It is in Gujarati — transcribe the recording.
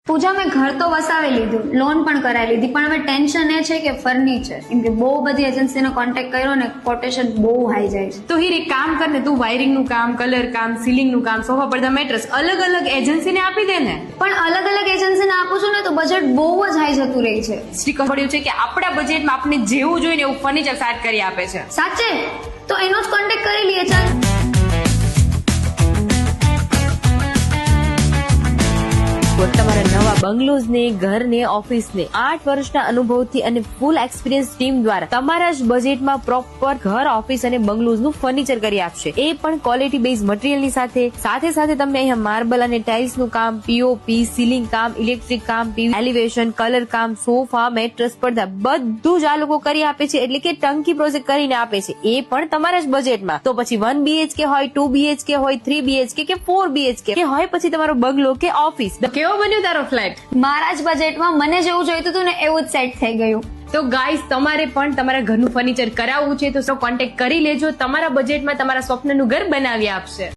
પૂજા મેં ઘર તો વસાવી લીધું, લોન પણ કરાવી લીધી, પણ હવે ટેન્શન એ છે કે ફર્નિચર, કેમ કે બહુ બધી એજન્સીનો કોન્ટેક્ટ કર્યો ને કોટેશન બહુ હાઈ જાય છે. તો હીર એક કામ કર ને, તું વાયરિંગ નું કામ, કલર કામ, સીલિંગ નું કામ, સોફા પડદા, મેટ્રેસ અલગ અલગ એજન્સીને આપી દે ને. પણ અલગ અલગ એજન્સીને આપું છું ને તો બજેટ બહુ જ હાઈ જતું રહી છે. સ્ટીકર પડ્યું છે કે આપણા બજેટમાં આપણે જેવું જોઈએ ને એવું ફર્નિચર સેટ કરી આપે છે. સાચે? તો એનો જ કોન્ટેક્ટ કરી લઈએ ચાલ. તમારા નવા બંગલોઝ ને, ઘર ને, ઓફિસ ને 8 વર્ષના અનુભવથી અને ફૂલ એક્સપિરિયન્સ ટીમ દ્વારા તમારા જ બજેટમાં પ્રોપર ઘર, ઓફિસ અને બંગલોઝ નું ફર્નિચર કરી આપશે. એ પણ ક્વોલિટી બેઝ મટીરિયલ ની સાથે તમને અહીંયા માર્બલ અને ટાઇલ્સ નું કામ, પીઓપી, સીલિંગ કામ, ઇલેક્ટ્રિક કામ, એલિવેશન, કલર કામ, સોફા, મેટ્રેસ, પડદા બધું જ આ લોકો કરી આપે છે. એટલે કે ટંકી પ્રોજેક્ટ કરીને આપે છે, એ પણ તમારા જ બજેટમાં. તો પછી 1 BHK હોય, 2 BHK હોય, 3 BHK કે 4 BHK કે હોય પછી તમારો બંગલો કે ઓફિસ. કેવો બન્યો તારો ફ્લેટ? મારા જ બજેટમાં મને જેવું જોઈતું હતું ને એવું જ સેટ થઈ ગયું. તો ગાઈસ, તમારે પણ તમારા ઘરનું ફર્નિચર કરાવવું છે તો કોન્ટેક્ટ કરી લેજો. તમારા બજેટમાં તમારા સ્વપ્નનું ઘર બનાવી આપશે.